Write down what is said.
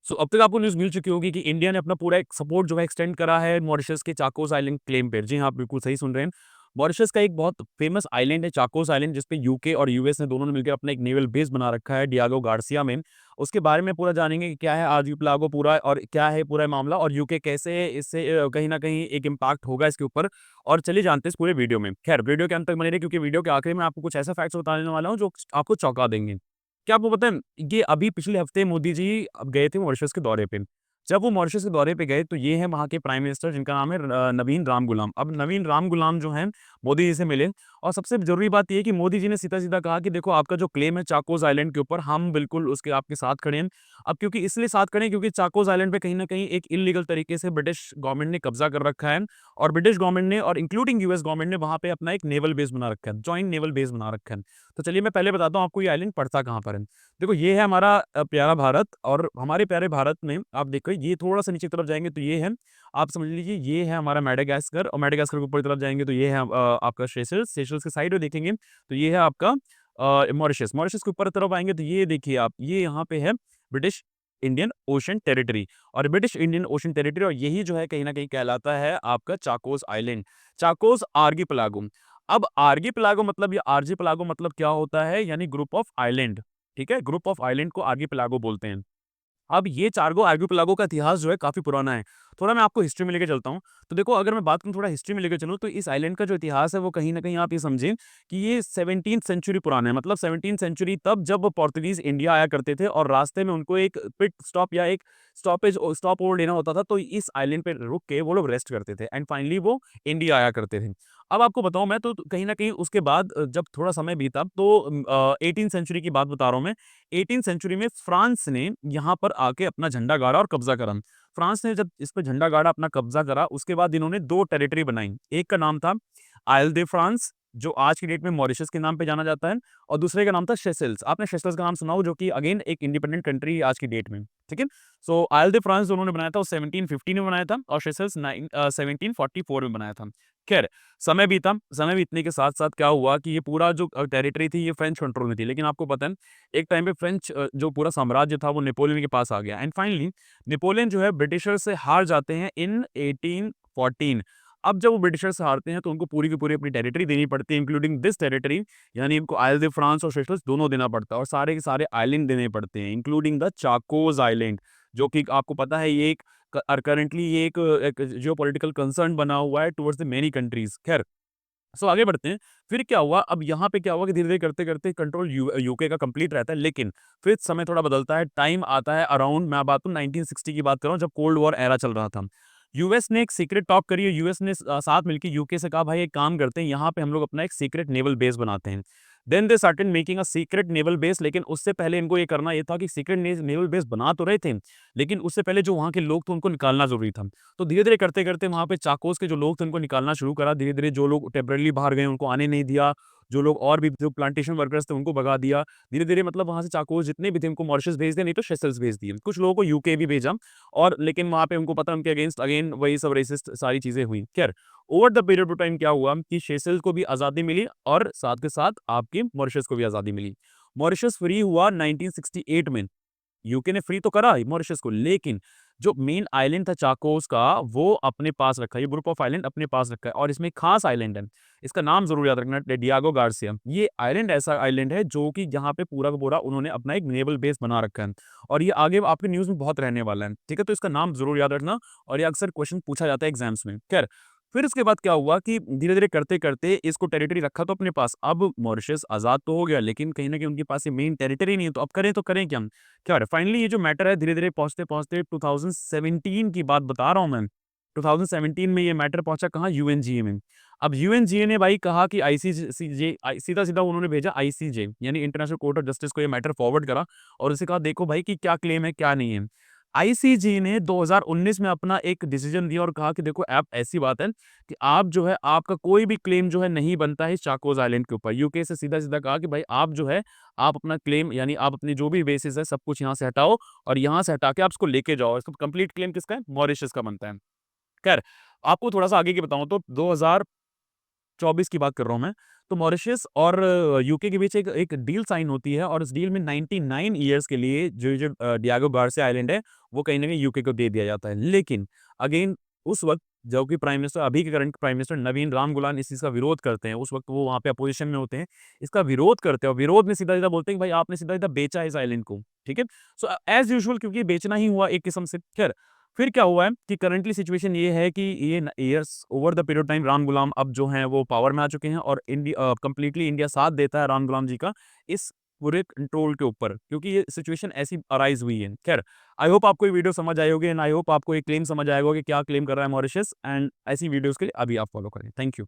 अब तक आपको न्यूज़ मिल चुकी होगी कि इंडिया ने अपना पूरा एक सपोर्ट जो है एक्सटेंड करा है मॉरिशस के चाकोस आइलैंड क्लेम पे। जी हाँ, आप बिल्कुल सही सुन रहे हैं। मॉरिशस का एक बहुत फेमस आइलैंड है चाकोस आइलैंड, जिसपे यूके और यूएस ने दोनों ने मिलकर अपना एक नेवल बेस बना रखा है डियागो गार्सिया में। उसके बारे में पूरा जानेंगे कि क्या है आर्चिपेलागो पूरा और क्या है पूरा मामला, और यूके कैसे इससे कहीं न कहीं एक इम्पैक्ट होगा इसके ऊपर, और चलिए जानते हैं इस पूरे वीडियो में। खैर वीडियो के अंत तक बने रहिए, क्योंकि वीडियो के आखिरी में आपको कुछ ऐसे फैक्ट्स बताने वाला हूँ जो आपको चौंका देंगे। क्या आपको पता है, ये अभी पिछले हफ्ते मोदी जी अब गए थे मॉरिशस के दौरे पे। जब वो मॉरिशस के दौरे पे गए तो ये हैं वहाँ के प्राइम मिनिस्टर, जिनका नाम है नवीन रामगुलाम। अब नवीन रामगुलाम जो हैं मोदी जी से मिले, और सबसे ज़रूरी बात ये है कि मोदी जी ने सीधा-सीधा कहा कि देखो, आपका जो क्लेम है चाकोस आइलैंड के ऊपर, हम बिल्कुल उसके आपके साथ खड़े हैं। अब क्योंकि इसलिए साथ खड़े हैं क्योंकि चाकोस आइलैंड पे कहीं न कहीं एक इल्लीगल तरीके से ब्रिटिश गवर्नमेंट ने कब्ज़ा कर रखा है, और ब्रिटिश गवर्नमेंट ने और इंक्लूडिंग यूएस गवर्नमेंट ने वहाँ पे अपना एक नेवल बेस बना रखा है, जॉइंट नेवल बेस बना रखा है। तो चलिए मैं पहले बताता हूँ आपको ये आइलैंड पड़ता कहाँ पर है। देखो, ये है हमारा प्यारा भारत, और हमारे प्यारे भारत में आप देखो ये थोड़ा-सा नीचे की तरफ जाएँगे तो ये है, आप समझ लीजिए ये है हमारा मेडागास्कर, और मेडागास्कर के ऊपर की तरफ जाएँगे तो ये है आपका सेशल्स, सेशल्स के साइड में देखेंगे तो ये है आपका मॉरिशस, मॉरिशस के ऊपर तरफ आएँगे तो ये देखिए आप, ये यहाँ पे है ब्रिटिश इंडियन ओशन टेरिटरी, और ब्रिटिश इंडियन ओशन टेरिटरी, और यही जो है कहीं न कहीं कहलाता है आपका चाकोस आइलैंड, चाकोस आर्किपेलागो। अब आर्किपेलागो मतलब या आर्चिपेलागो मतलब क्या होता है, यानी ग्रुप ऑफ आइलैंड, ठीक है? ग्रुप ऑफ आइलैंड को आर्किपेलागो बोलते हैं। अब ये चारगो आर्किपेलागो का इतिहास जो है काफ़ी पुराना है। थोड़ा मैं आपको हिस्ट्री में लेके चलता हूँ। तो देखो, अगर मैं बात करूँ थोड़ा हिस्ट्री में लेके चलूँ, तो इस आइलैंड का जो इतिहास है वो कहीं न कहीं आप ये समझें कि ये 17th सेंचुरी पुराना है। मतलब 17th सेंचुरी तब जब पोर्तुगीज़ इंडिया आया करते थे, और रास्ते में उनको एक पिट स्टॉप या एक स्टॉप ओवर लेना होता था, तो इस आइलैंड पे रुक के वो लोग रेस्ट करते थे, एंड फाइनली वो इंडिया आया करते थे। अब आपको बताऊँ मैं, तो कहीं न कहीं उसके बाद जब थोड़ा समय बीता, तो 18th सेंचुरी की बात बता रहा हूँ मैं। 18th सेंचुरी में फ्रांस ने यहाँ पर आके अपना झंडा गाड़ा और कब्ज़ा करा। फ्रांस ने जब इस पे झंडा गाड़ा, अपना कब्ज़ा करा, उसके बाद इन्होंने 2 टेरिटरी बनाई। एक का नाम था आइल दे फ्रांस, जो आज की डेट में मॉरिशस के नाम पे जाना जाता है, और दूसरे का नाम था सेशेल्स। आपने सेशेल्स का नाम सुना हो, जो कि अगेन एक इंडिपेंडेंट कंट्री है आज की डेट में, ठीक है? सो आइल दे फ्रांस जो उन्होंने बनाया था वो 1750 में बनाया था, और सेशेल्स 1744 में बनाया था। खैर, समय बीतने के साथ-साथ क्या हुआ कि ये पूरा जो टेरिटरी थी ये फ्रेंच कंट्रोल में थी। लेकिन आपको पता है, एक टाइम पे फ्रेंच जो पूरा साम्राज्य था वो नेपोलियन के पास आ गया, एंड फाइनली नेपोलियन जो है ब्रिटिशर से हार जाते हैं इन 1814। अब जब वो ब्रिटिशर से हारते हैं तो उनको पूरी की पूरी अपनी टेरिटरी देनी पड़ती है, इंक्लूडिंग दिस टेरिटरी, यानी इनको आइल दे फ्रांस और सेशेल्स दोनों देना पड़ता है, और सारे के सारे आइलैंड देने पड़ते हैं, इंक्लूडिंग द चाकोस आइलैंड, जो कि आपको पता है ये एक करंटली ये एक जियोपॉलिटिकल कंसर्न बना हुआ है टुवर्ड्स द मेनी कंट्रीज। खैर, आगे बढ़ते हैं। फिर क्या हुआ, अब यहाँ पे क्या हुआ कि धीरे-धीरे करते-करते कंट्रोल यूके का कंप्लीट रहता है, लेकिन फिर समय थोड़ा बदलता है, टाइम आता है अराउंड, मैं बात करूँ 1960 की बात कर रहा हूँ, जब कोल्ड वॉर एरा चल रहा था। यूएस ने एक सीक्रेट टॉक करी है, यूएस ने साथ मिलके यूके से कहा, भाई एक काम करते हैं, यहाँ पे हम लोग अपना एक सीक्रेट नेवल बेस बनाते हैं। Then they started making a secret naval base, लेकिन उससे पहले इनको ये करना ये था कि सीक्रेट नेवल बेस बना तो रहे थे, लेकिन उससे पहले जो वहाँ के लोग थे उनको निकालना ज़रूरी था। तो धीरे-धीरे करते-करते वहाँ पे चाकोस के जो लोग थे उनको निकालना शुरू करा। धीरे-धीरे जो लोग टेम्परेरीली बाहर गए उनको आने नहीं दिया। जो लोग और भी जो प्लांटेशन वर्कर्स थे उनको भगा दिया। धीरे-धीरे मतलब वहाँ से चाकोस जितने भी थे उनको मॉरिशस भेज दिया, नहीं तो सेशेल्स भेज दिए। कुछ लोगों को यूके भी भेजा, और लेकिन वहाँ पे उनको पता, उनके अगेंस्ट अगेन वही सब रेसिस्ट सारी चीज़ें हुई। खैर, over the period of time क्या हुआ कि सेशेल्स को भी आज़ादी मिली, और साथ के साथ आपकी मॉरिशस को भी आज़ादी मिली। मॉरिशस फ्री हुआ 1968 में। यूके ने फ्री तो करा मॉरिशस को, लेकिन जो मेन आइलैंड था चाकोस का वो अपने पास रखा। ये ग्रुप ऑफ आइलैंड अपने पास रखा है, और इसमें एक खास आइलैंड है। इसका नाम ज़रूर याद रखना, डियागो गार्सिया। ये आइलैंड ऐसा आइलैंड है जो कि जहाँ पे पूरा का पूरा उन्होंने अपना एक नेवल बेस बना रखा है, और ये आगे आपके न्यूज़ में बहुत रहने वाला है, ठीक है? तो इसका नाम ज़रूर याद रखना, और ये अक्सर क्वेश्चन पूछा जाता है एग्ज़ाम्स में। खैर, फिर उसके बाद क्या हुआ कि धीरे-धीरे करते-करते इसको टेरिटरी रखा तो अपने पास। अब मॉरिशस आज़ाद तो हो गया, लेकिन कहीं न कहीं उनके पास ये मेन टेरिटरी नहीं है, तो अब करें तो करें क्या? क्या है फाइनली ये जो मैटर है धीरे-धीरे पहुँचते-पहुँचते 2017 की बात बता रहा हूँ मैं। 2017 में ये मैटर पहुँचा कहाँ, यूएनजीए में। अब यूएनजीए ने भाई कहा कि सीधा-सीधा उन्होंने भेजा आईसीजे, यानी इंटरनेशनल कोर्ट ऑफ जस्टिस को ये मैटर फॉरवर्ड करा, और उसे कहा देखो भाई कि क्या क्लेम है, क्या नहीं है। आईसीजे ने 2019 में अपना एक डिसीजन दिया और कहा कि देखो आप ऐसी बात है कि आप जो है आपका कोई भी क्लेम जो है नहीं बनता है चाकोस आइलैंड के ऊपर। यूके से सीधा-सीधा कहा कि भाई आप जो है आप अपना क्लेम, यानी आप अपनी जो भी बेसिस है सब कुछ यहाँ से हटाओ, और यहाँ से हटा के आप इसको लेके जाओ। इसका कंप्लीट क्लेम किसका है? मॉरिशस का बनता है। खैर, आपको थोड़ा-सा आगे की बताऊँ तो 2024 की बात कर रहा हूँ मैं। तो मॉरिशस और यूके के बीच एक डील साइन होती है और इस डील में 99 ईयर्स के लिए जो डियागो गार्सिया आइलैंड है, वो कहीं न कहीं यूके को दे दिया जाता है। लेकिन अगेन उस वक़्त जो कि प्राइम मिनिस्टर अभी के करंट प्राइम मिनिस्टर नवीन रामगुलान इस चीज़ का विरोध करते हैं। उस वक़्त वो वहाँ पे अपोज़िशन में होते हैं। इसका विरोध करते हैं और विरोध में सीधा-सीधा बोलते हैं कि भाई आपने सीधा-सीधा बेचा है इस आइलैंड को, ठीक है? सो एज़ यूजुअल क्योंकि बेचना ही हुआ एक किस्म से। ख़ैर, फिर क्या हुआ है कि करंटली सिचुएशन ये है कि ये न years over the period of time Ram Gulam अब जो हैं वो पावर में आ चुके हैं और कंप्लीटली इंडिया साथ देता है राम गुलाम जी का इस पूरे कंट्रोल के ऊपर क्योंकि ये सिचुएशन ऐसी अराइज़ हुई है। ख़ैर, आई होप आपको ये वीडियो समझ आई होगी एंड आई होप आपको ये क्लेम समझ आया होगा कि क्या क्लेम कर रहा है मॉरिशस एंड ऐसी वीडियोज़ के लिए अभी आप फॉलो करें। Thank you.